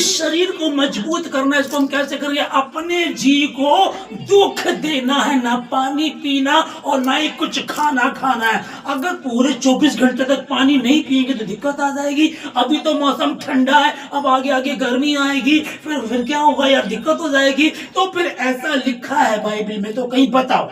इस शरीर को मजबूत करना है। इसको हम कैसे करेंगे? अपने जी को दुख देना है, ना पानी पीना और ना ही कुछ खाना खाना है। अगर पूरे 24 घंटे तक पानी नहीं पिएंगे तो दिक्कत आ जाएगी। अभी तो मौसम ठंडा है, अब आगे आगे गर्मी आएगी, फिर क्या होगा यार, दिक्कत हो जाएगी। तो फिर ऐसा लिखा है बाइबल में, तो कहीं बताओ,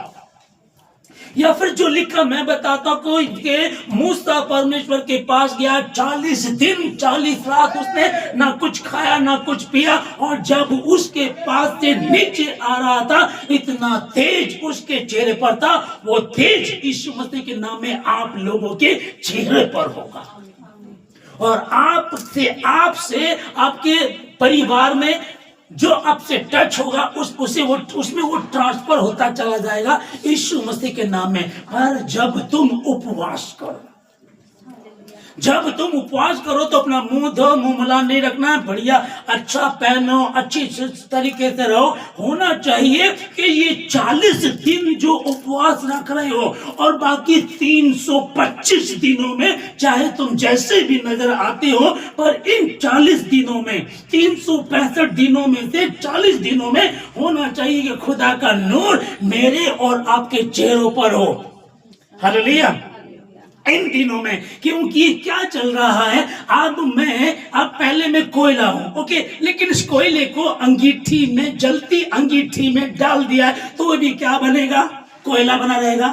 या फिर जो लिखा मैं बताता हूं। कोई के मूसा परमेश्वर के पास गया, 40 दिन 40 रात उसने ना कुछ खाया ना कुछ पिया, और जब उसके पास से नीचे आ रहा था, इतना तेज उसके चेहरे पर था। वो तेज यीशु मसीह के नाम में आप लोगों के चेहरे पर होगा, और आपसे आपके परिवार में जो आपसे टच होगा उसमें वो ट्रांसफर होता चला जाएगा यीशु मसीह के नाम में। पर जब तुम उपवास करो, तो अपना मुंह धो, मुंह मला नहीं रखना है, बढ़िया अच्छा पहनो, अच्छी तरीके से रहो। होना चाहिए कि ये 40 दिन जो उपवास रख रहे हो, और बाकी 325 दिनों में चाहे तुम जैसे भी नजर आते हो, पर इन 40 दिनों में, 365 दिनों में से 40 दिनों में होना चाहिए कि खुदा का नूर मेरे और आपके चेहरों पर हो। हालेलुया। इन दिनों में, क्योंकि क्या चल रहा है, अब पहले मैं कोयला हूं, ओके, लेकिन इस कोयले को अंगीठी में, जलती अंगीठी में डाल दिया है, तो वो भी क्या बनेगा? कोयला बना रहेगा।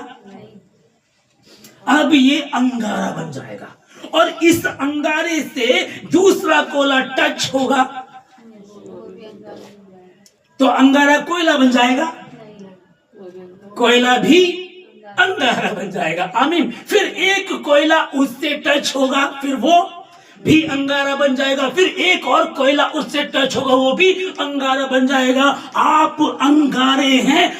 अब ये अंगारा बन जाएगा, और इस अंगारे से दूसरा कोयला टच होगा तो अंगारा कोयला बन जाएगा, कोयला भी अंगारा बन जाएगा। आमीन। फिर एक कोयला उससे टच होगा, फिर वो भी अंगारा बन जाएगा। फिर एक और कोयला उससे टच होगा, वो भी अंगारा बन जाएगा। आप अंगारे हैं।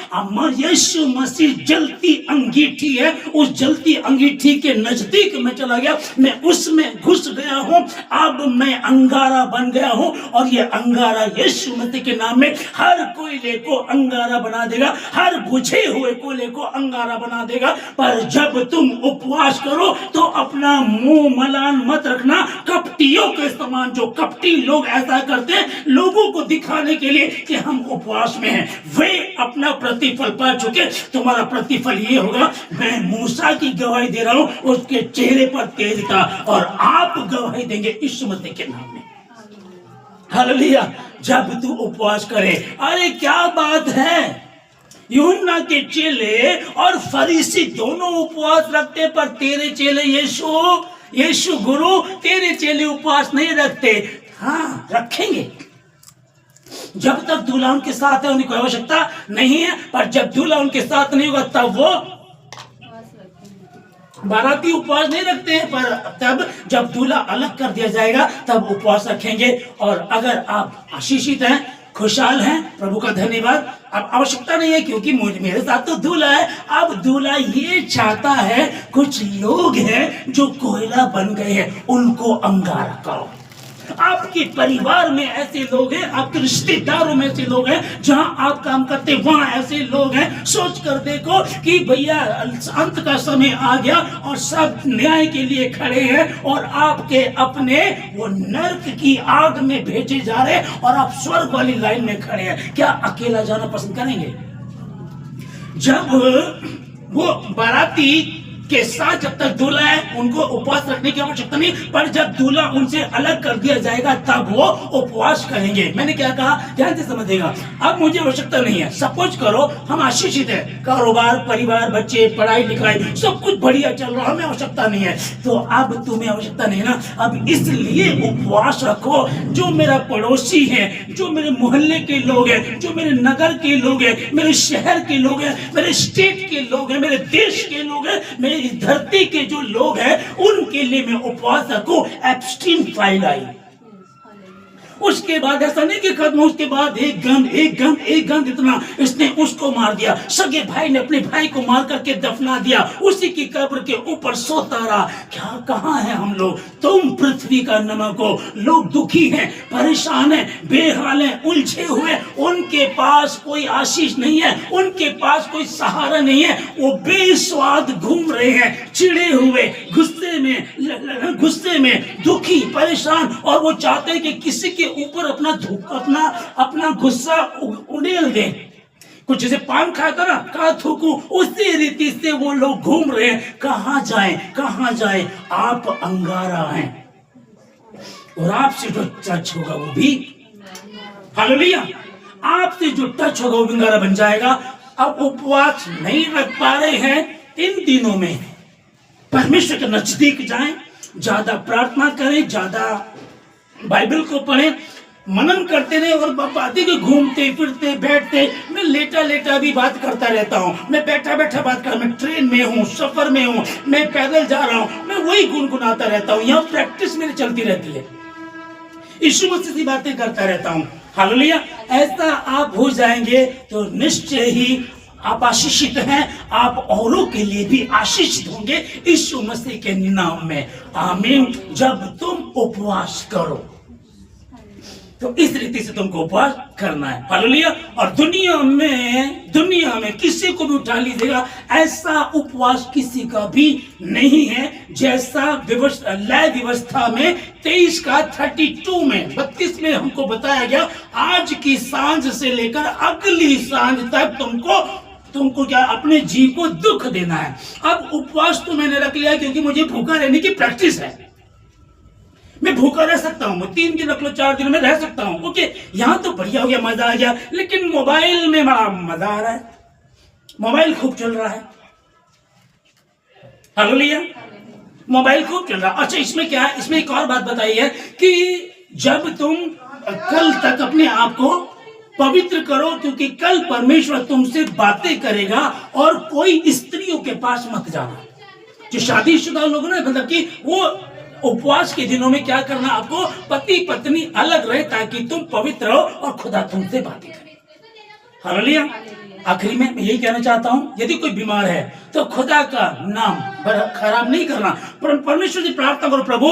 यीशु मसीह जलती अंगीठी है, उस जलती अंगीठी के नजदीक में चला गया, मैं उसमें घुस गया हूं, अब मैं अंगारा बन गया हूं, और ये अंगारा यीशु मसीह के नाम में हर कोयले को अंगारा बना देगा, हर बुझे हुए कोयले को अंगारा बना देगा। पर जब तुम उपवास करो तो अपना मुंह मलान मत रखना, कपटियों के समान। जो कपटी लोग ऐसा करते हैं लोगों को दिखाने के लिए कि हम उपवास में हैं, वे अपना प्रतिफल पा चुके। तुम्हारा प्रतिफल ये होगा, मैं मूसा की गवाही दे रहा हूं, उसके चेहरे पर तेज था, और आप गवाही देंगे यीशु मसीह के नाम में। हालेलुया। जब तू उपवास करे, अरे क्या बात है, यूहन्ना के चेले और फरीसी दोनों उपवास रखते, पर तेरे चेले यीशु गुरु, तेरे चेले उपवास नहीं रखते। हाँ, रखेंगे। जब तक दूल्हा उनके साथ है उन्हें कोई आवश्यकता नहीं है, पर जब दूल्हा उनके साथ नहीं होगा तब वो बाराती उपवास नहीं रखते हैं, पर तब जब दूल्हा अलग कर दिया जाएगा तब उपवास रखेंगे। और अगर आप आशीषित हैं, खुशहाल हैं, प्रभु का धन्यवाद, अब आवश्यकता नहीं है, क्योंकि मेरे साथ तो दूल्हा है। अब दूल्हा ये चाहता है, कुछ लोग हैं जो कोयला बन गए हैं, उनको अंगारा करो। आपके परिवार में ऐसे लोग हैं, आपके रिश्तेदारों में ऐसे लोग हैं, जहां आप काम करते वहां ऐसे लोग हैं। सोच कर देखो कि भैया अंत का समय आ गया और सब न्याय के लिए खड़े हैं, और आपके अपने वो नर्क की आग में भेजे जा रहे हैं, और आप स्वर्ग वाली लाइन में खड़े हैं। क्या अकेला जाना पसंद करेंगे? जब वो बाराती के साथ जब तक दूल्हा है उनको उपवास रखने की आवश्यकता नहीं, पर जब दूल्हा उनसे अलग कर दिया जाएगा तब वो उपवास करेंगे। मैंने क्या कहा, ध्यान से समझिएगा। अब मुझे आवश्यकता नहीं है, सपोज करो हम आशीषित है, कारोबार, परिवार, बच्चे, पढ़ाई लिखाई सब कुछ बढ़िया चल रहा, हमें आवश्यकता नहीं है, तो अब तुम्हें आवश्यकता नहीं ना। अब इसलिए उपवास रखो। जो मेरा पड़ोसी है, जो मेरे मोहल्ले के लोग हैं, जो मेरे नगर के लोग हैं, मेरे शहर के लोग हैं, मेरे स्टेट के लोग हैं, मेरे देश के लोग हैं, मेरे इस धरती के जो लोग हैं, उनके लिए मैं उपवास रखूं। एब्स्टीन फाइल आई, उसके बाद ऐसा नहीं कि खत्म, उसके बाद एक गंध इतना इसने उसको मार दिया, सगे भाई ने अपने भाई को मार करके दफना दिया, उसी की कब्र के ऊपर सोता रहा। क्या कहां है हम लोग? तुम पृथ्वी का नमक हो। लोग दुखी हैं, परेशान हैं, बेहाल हैं, उलझे हुए, उनके पास कोई आशीष नहीं है, उनके पास कोई सहारा नहीं है, वो बेस्वाद घूम रहे हैं, चिड़े हुए, गुस्से में दुखी, परेशान, और वो चाहते हैं कि किसी के ऊपर अपना अपना गुस्सा उड़ेल दें। कुछ जैसे पान खाता ना, कहा थूकू, उसी रीति से वो लोग घूम रहे हैं। कहां जाए, आप अंगारा हैं और आपसे जो टच होगा वो भी, हालेलुया, आपसे जो टच होगा वो अंगारा बन जाएगा। अब उपवास नहीं रख पा रहे हैं, इन दिनों में परमेश्वर के नजदीक जाएं, ज्यादा प्रार्थना करें, ज्यादा बाइबल को पढ़ें, मनन करते रहे। और बातें के घूमते फिरते बैठते, मैं लेटा भी बात करता रहता हूँ, मैं बैठा बात कर, मैं ट्रेन में हूँ, सफर में हूँ, मैं पैदल जा रहा हूँ, मैं वही गुनगुनाता रहता हूँ। यहाँ प्रैक्टिस मेरी चलती रहती है, यीशु मसीह की बातें करता रहता हूँ। हालेलुया, ऐसा आप हो जाएंगे तो निश्चय ही आप आशीषित हैं, आप औरों के लिए भी आशीषित होंगे यीशु मसीह के नाम में, आमीन। जब तुम उपवास करो तो इस रीति से तुमको उपवास करना है, हालेलुया। और दुनिया में किसी को भी उठा लीजिएगा, ऐसा उपवास किसी का भी नहीं है जैसा लय व्यवस्था में 23 का 32 में 32 में हमको बताया गया, आज की सांझ से लेकर अगली सांझ तक तुमको क्या, अपने जीव को दुख देना है। अब उपवास तो मैंने रख लिया क्योंकि मुझे भूखा रहने की प्रैक्टिस है, मैं भूखा रह सकता हूँ, 3 दिन रख लो, 4 दिन में रह सकता हूँ, ओके। यहाँ तो बढ़िया हो गया, मजा आ गया, लेकिन मोबाइल में बड़ा मजा आ रहा है, मोबाइल खूब चल रहा है, हालेलुया, मोबाइल खूब चल रहा है। अच्छा, इसमें क्या है, इसमें एक और बात बताई है कि जब तुम कल तक अपने आप को पवित्र करो, क्योंकि कल परमेश्वर तुमसे बातें करेगा। और कोई स्त्रियों के पास मत जाना, जो शादीशुदा लोग ना, मतलब कि वो उपवास के दिनों में क्या करना, आपको पति पत्नी अलग रहे ताकि तुम पवित्र हो और खुदा तुमसे बातें करे, हालेलुया। आखिरी में मैं यही कहना चाहता हूँ, यदि कोई बीमार है तो खुदा का नाम खराब नहीं करना, पर परमेश्वर से प्रार्थना करो, प्रभु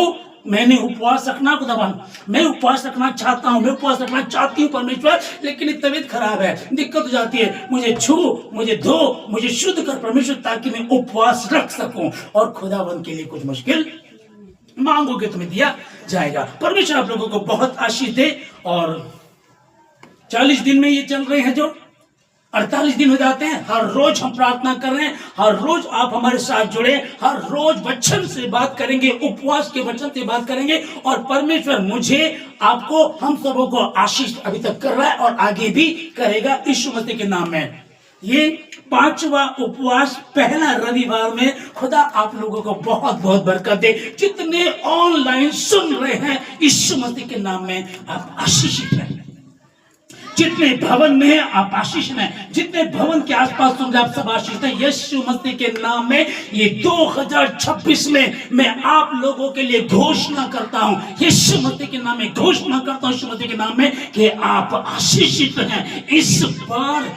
मैंने उपवास रखना, खुदावन मैं उपवास रखना चाहता हूँ, मैं उपवास रखना चाहती हूँ परमेश्वर, लेकिन तबीयत खराब है, दिक्कत हो जाती है, मुझे छू, मुझे धो, मुझे शुद्ध कर परमेश्वर, ताकि मैं उपवास रख सकूं और खुदावन के लिए कुछ मुश्किल मांगोगे तुम्हें दिया जाएगा। परमेश्वर आप लोगों को बहुत आशीष दे। और 40 दिन में ये चल रहे हैं, जो 48 दिन हो जाते हैं, हर रोज हम प्रार्थना कर रहे हैं, हर रोज आप हमारे साथ जुड़े, हर रोज वचन से बात करेंगे, उपवास के वचन से बात करेंगे। और परमेश्वर मुझे, आपको, हम सबों को आशीष अभी तक कर रहा है और आगे भी करेगा यीशु मसीह के नाम में। ये 5वां उपवास पहला रविवार में, खुदा आप लोगों को बहुत बहुत बरकत दे। जितने ऑनलाइन सुन रहे हैं, यीशु मसीह के नाम में आप आशीषित हैं। जितने भवन में है आप आशीषित हैं, जितने भवन के आसपास सुन रहे आप सब आशीषित हैं यीशु मसीह के नाम में। ये 2026 में मैं आप लोगों के लिए घोषणा करता हूं, यीशु मसीह के नाम में घोषणा करता हूं, यीशु मसीह के नाम में, कि आप आशीषित हैं। इस बार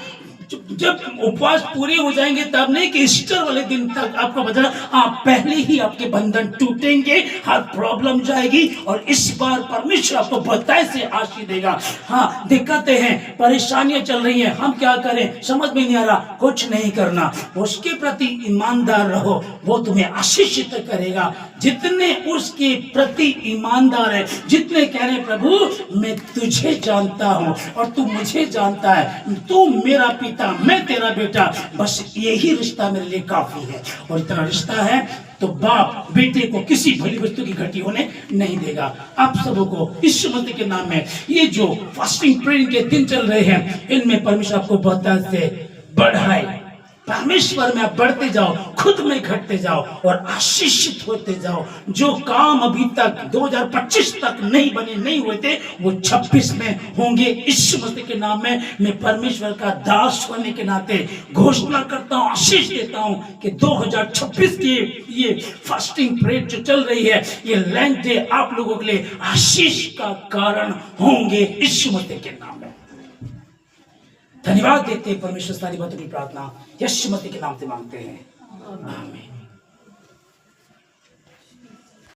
जब उपवास पूरे हो जाएंगे तब नहीं कि ईस्टर वाले दिन तक आपको बता, आप पहले ही आपके बंधन टूटेंगे, हर प्रॉब्लम जाएगी। और इस बार परमेश्वर आपको बताए से आशीष देगा। हाँ, दिक्कतें हैं, परेशानियां चल रही हैं, हम क्या करें समझ में नहीं आ रहा, कुछ नहीं करना, उसके प्रति ईमानदार रहो, वो तुम्हें आशीषित करेगा। जितने उसके प्रति ईमानदार है, जितने कह रहे प्रभु मैं तुझे जानता हूं और तू मुझे जानता है, तू मेरा पिता मैं तेरा बेटा, बस यही रिश्ता मेरे लिए काफी है। और इतना रिश्ता है तो बाप बेटे को किसी भली वस्तु की घटी होने नहीं देगा। आप सबों को यीशु मसीह के नाम में, ये जो फास्टिंग प्रेयर के दिन चल रहे हैं, इनमें परमेश्वर आपको बहुत से बढ़ाए। परमेश्वर में आप बढ़ते जाओ, खुद में घटते जाओ और आशीषित होते जाओ। जो काम अभी तक 2025 तक नहीं बने, नहीं हुए थे, वो 26 में होंगे यीशु मसीह के नाम में। मैं परमेश्वर का दास होने के नाते घोषणा करता हूँ, आशीष देता हूँ कि 2026 की ये फास्टिंग प्रेयर जो चल रही है, ये लेंट डे आप लोगों के लिए आशीष का कारण होंगे यीशु मसीह के नाम में। धन्यवाद देते हैं परमेश्वर, सारी बातों की प्रार्थना यीशु मसीह के नाम से मांगते हैं, आमीन।